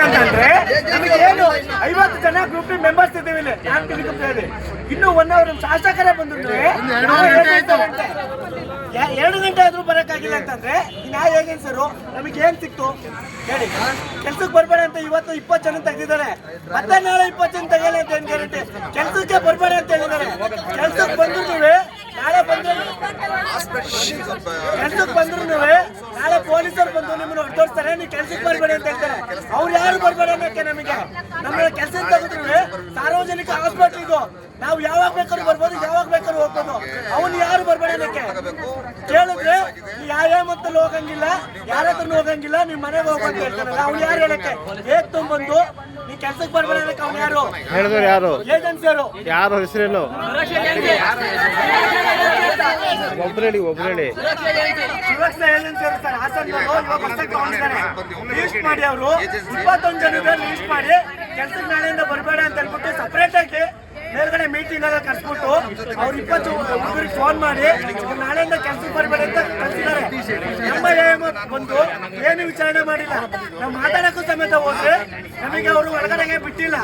ಏನಂತಂದ್ರೆ ನಮಗೆ ಏನು 50 ಜನ ಗ್ರೂಪ್ ಮೆಂಬರ್ಸ್ ಇದ್ದೀವಿ ಇಲ್ಲಿ ಇನ್ನು 1 ಅವರ್ ಶಾಸಕರೇ ಬಂದ್ರೆ 2 ಗಂಟೆ ಆದ್ರೂ ಬರಕ್ಕಾಗಿಲ್ಲ ಅಂತಂದ್ರೆ ನ್ಯಾಯ ಏಜೆನ್ಸರು ನಮಗೆ ಏನ್ ಸಿಕ್ತು ಹೇಳಿ? ಕೆಲ್ಸಕ್ಕೆ ಬರ್ಬೇಡ ಅಂತ ಇವತ್ತು 20 ಜನ ತೆಗೆದಿದ್ದಾರೆ, ಮತ್ತೆ ನಾಳೆ 20 ಜನ ತೆಗೆಯಲ್ಲ ಅಂತ ಏನ್ ಗ್ಯಾರಂಟಿ? ಕೆಲ್ಸಕ್ಕೆ ಬರ್ಬೇಡ ಅಂತ ಹೇಳಿದ್ದಾರೆ. ಕೆಲ್ಸಕ್ಕೆ ಬಂದ್ರು ನಾಳೆ ಬಂದ್ರು ಕೆಲ್ಸಕ್ಕೆ ಬಂದ್ರು ನಾಳೆ ಪೊಲೀಸರು ಬಂದು ನಿಮ್ಮನ್ನು ಹೊರತೋರಿಸ್ತಾರೆ, ನೀವು ಕೆಲ್ಸಕ್ಕೆ ಬರ್ಬೇಡಿ ಅಂತ ಹೇಳ್ತಾರೆ. ಅವ್ರು ಯಾರು ಬರ್ಬೇಡ ಅನ್ನೋಕೆ ನಮಗೆ ನಮ್ಮ ಕೆಲಸ ತೆಗೆದ್ರು ಸಾರ್ವಜನಿಕ ಹಾಸ್ಪಿಟಲ್ ಇದು, ನಾವು ಯಾವಾಗ ಬೇಕಾದ್ರೂ ಬರ್ಬೋದು, ಯಾವಾಗ ಬೇಕಾದ್ರೂ ಹೋಗ್ಬೋದು. ಅವನು ಯಾರು ಬರ್ಬೇಡ ಅನ್ನೋಕೆ ಕೇಳಿದ್ರೆ ಯಾವ ಮತ್ತಲ್ಲಿ ಹೋಗಂಗಿಲ್ಲ, ಯಾರ ಹತ್ರ ಹೋಗಂಗಿಲ್ಲ, ನಿಮ್ ಮನೆಗೆ ಹೋಗಂತ ಹೇಳ್ತಾರಲ್ಲ, ಅವ್ನು ಯಾರು ಹೇಳಕ್ಕೆ ಏಕ್ ತುಂಬಂದು ನೀ ಕೆಲ್ಸಕ್ಕೆ ಬರ್ಬೇಡ ಅನ್ನಕ್ಕೆ ಅವ್ನು ಯಾರು ಹೇಳಿದ್ರು? ಯಾರು ಏಜೆನ್ಸಿಯವರು? ಯಾರು ಹೆಸರೇನು? ಒಬ್ಬರೇಳಿ ಸುರಕ್ಷಾ ಏಜೆನ್ಸಿಯವರು ಸರ್, ಹಾಸನದವರು ಇವಾಗ ಹೊಸಕ್ಕೆ ತಗೊಂಡಿದ್ದಾರೆ. ಲೀಸ್ಟ್ ಮಾಡಿ ಅವರು 21 ಜನ ಲೀಸ್ಟ್ ಮಾಡಿ ಕೆಲ್ಸಕ್ಕೆ ನಾಳೆಯಿಂದ ಬರ್ಬೇಡ ಅಂತ ಹೇಳ್ಬಿಟ್ಟು ಸಪರೇಟ್ ಆಗಿ ಮೇಲ್ಗಡೆ ಮೀಟಿಂಗ್ ಆಗ ಕರ್ಸ್ಬಿಟ್ಟು ಅವ್ರು 20 ಹುಡುಗರಿಗೆ ಫೋನ್ ಮಾಡಿ ನಾಳೆಯಿಂದ ಕೆಲ್ಸಕ್ಕೆ ಬರ್ಬೇಡ ಅಂತ ಕಳ್ಸಿದ್ದಾರೆ. ನಮ್ಮ ಬಂದು ಏನು ವಿಚಾರಣೆ ಮಾಡಿಲ್ಲ. ನಾವು ಮಾತಾಡಕ್ಕೂ ಸಮೇತ ಹೋದ್ರೆ ನಮಗೆ ಅವರು ಒಳಗಡೆಗೆ ಬಿಟ್ಟಿಲ್ಲ.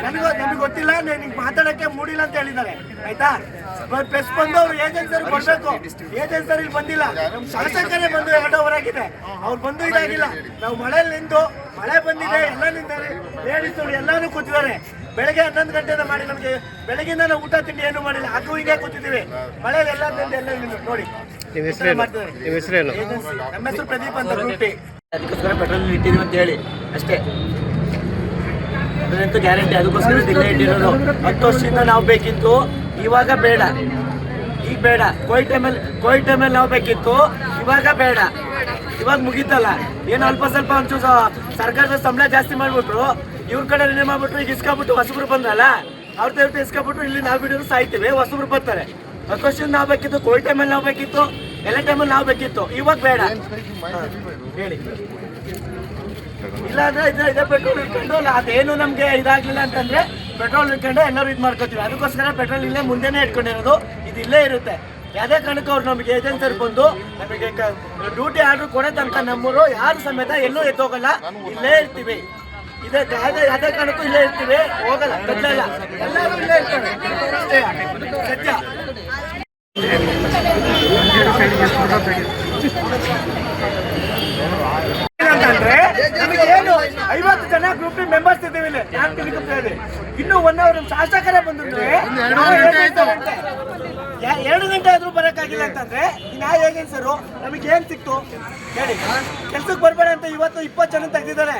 ನಮಗೆ ಗೊತ್ತಿಲ್ಲ, ನಿಮ್ಗೆ ಮಾತಾಡಕ್ಕೆ ಮೂಡಿಲ್ಲ ಅಂತ ಹೇಳಿದ್ದಾರೆ. ಆಯ್ತಾ? ಪ್ರೆಸ್ ಬಂದು ಅವ್ರು ಏಜೆನ್ಸಿಯವ್ರು ಬರ್ಬೇಕು, ಏಜೆನ್ಸಿಯವ್ರು ಇಲ್ಲಿ ಬಂದಿಲ್ಲ. ನಮ್ಮ ಶಾಸಕರೇ ಬಂದು 2 ಅವರ್ ಆಗಿದೆ, ಅವ್ರು ಬಂದು ಇದಾಗಿಲ್ಲ. ನಾವು ಮಳೆಯಲ್ಲಿ ನಿಂತು ಮಳೆ ಬಂದಿದೆ, ಎಲ್ಲ ನಿಂತಾರೆ, ಲೇಡೀಸ್ ಎಲ್ಲಾನು ಕೂತಿದ್ದಾರೆ. ಬೆಳಗ್ಗೆ 11 ಗಂಟೆಯಿಂದ ಮಾಡಿ ನಮಗೆ ಬೆಳಗಿಂದ ನಾವು ಊಟ ತಿಂಡಿ ಏನು ಮಾಡಿಲ್ಲ, ಅದು ಹಿಂಗೆ ಕೂತಿದ್ದೀವಿ ಮಳೆಯಲ್ಲಿ ಎಲ್ಲ ನೋಡಿ. ನಮ್ಮ ಹೆಸರು ಪ್ರದೀಪ್ ಅಂತ ಗ್ರೂಪಿ. ಅದಕ್ಕೋಸ್ಕರ ಪೆಟ್ರೋಲ್ ಇಟ್ಟಿದ್ದೀವಿ ಅಂತ ಹೇಳಿ ಅಷ್ಟೇ, ಅದಂತೂ ಗ್ಯಾರಂಟಿ. ಅದಕ್ಕೋಸ್ಕರ ದಿನ ಇಟ್ಟಿರೋದು. 10 ವರ್ಷದಿಂದ ನಾವು ಬೇಕಿತ್ತು, ಇವಾಗ ಬೇಡ. ಈಗ ಬೇಡ. ಕೋವಿಡ್ ಟೈಮಲ್ಲಿ ನಾವು ಬೇಕಿತ್ತು, ಇವಾಗ ಬೇಡ. ಇವಾಗ ಮುಗೀತಲ್ಲ, ಏನು ಅಲ್ಪ ಸ್ವಲ್ಪ ಒಂಚೂರು ಸರ್ಕಾರದ ಸಂಬಳ ಜಾಸ್ತಿ ಮಾಡ್ಬಿಟ್ರು, ಇವ್ರ ಕಡೆ ಏನೇ ಮಾಡ್ಬಿಟ್ರು. ಈಗ ಇಸ್ಕೊಬಿಟ್ಟು ಹೊಸಬ್ರು ಬಂದ್ರಲ್ಲ, ಅವ್ರ ದೇವತೆ ಇಸ್ಕೊಬಿಟ್ಟು ಇಲ್ಲಿ ನಾವು ಬಿಡೋರು ಸಾಯ್ತೀವಿ, ಹೊಸಬ್ರು ಬರ್ತಾರೆ. 10 ವರ್ಷದಿಂದ ನಾವು ಬೇಕಿತ್ತು, ಕೋವಿಡ್ ಟೈಮಲ್ಲಿ ನಾವು ಬೇಕಿತ್ತು, ಎಲ್ಲ ಟೈಮಲ್ಲಿ ನಾವು ಬೇಕಿತ್ತು, ಇವಾಗ ಬೇಡ ಹೇಳಿ. ಇಲ್ಲ ಅಂದ್ರೆ ಇದೇ ಪೆಟ್ರೋಲ್ ಇಟ್ಕೊಂಡು ಅದೇನು ನಮ್ಗೆ ಇದಾಗ್ಲಿಲ್ಲ ಅಂತಂದ್ರೆ ಪೆಟ್ರೋಲ್ ಇಟ್ಕೊಂಡೆ ಎಲ್ಲರೂ ಇದು ಮಾಡ್ಕೋತೀವಿ. ಅದಕ್ಕೋಸ್ಕರ ಪೆಟ್ರೋಲ್ ಇಲ್ಲೇ ಮುಂದೆನೇ ಇಟ್ಕೊಂಡಿರೋದು, ಇದು ಇಲ್ಲೇ ಇರುತ್ತೆ. ಯಾವುದೇ ಕಾರಣಕ್ಕೂ ಅವ್ರು ನಮಗೆ ಏಜೆನ್ಸಿಯವ್ರು ಬಂದು ನಮಗೆ ಡ್ಯೂಟಿ ಆರ್ಡರ್ ಕೊಡೋ ತನಕ ನಮ್ಮೂರು ಯಾರು ಸಮೇತ ಎಲ್ಲೂ ಎದ್ದೋಗಲ್ಲ, ಇಲ್ಲೇ ಇರ್ತೀವಿ. ಇದೇ ಯಾವುದೇ ಕಾರಣಕ್ಕೂ ಇಲ್ಲೇ ಇರ್ತೀವಿ, ಹೋಗಲ್ಲ, ಬದಲಲ್ಲ, ಎಲ್ಲರೂ ಇಲ್ಲೇ ಇರ್ತಾರೆ. ಸತ್ಯ. ಏನಂತಂದ್ರೆ ನಮಗೆ ಏನು 50 ಜನ ಗ್ರೂಪ್ ಮೆಂಬರ್ಸ್ ಇದ್ದೀವಿ ಇಲ್ಲಿ ಇನ್ನು 1 ಅವರ್ ಶಾಸಕರೇ ಬಂದ್ರೆ 2 ಗಂಟೆ ಆದ್ರೂ ಬರಕ್ಕಾಗಿಲ್ಲ ಅಂತಂದ್ರೆ ನ್ಯಾಯ ಏಜೆನ್ಸಿಯವರು ನಮಗೆ ಏನ್ ಸಿಕ್ತು ಹೇಳಿ? ಕೆಲ್ಸಕ್ಕೆ ಬರ್ಬೇಡ ಅಂತ ಇವತ್ತು 20 ಜನ ತೆಗೆದಿದ್ದಾರೆ.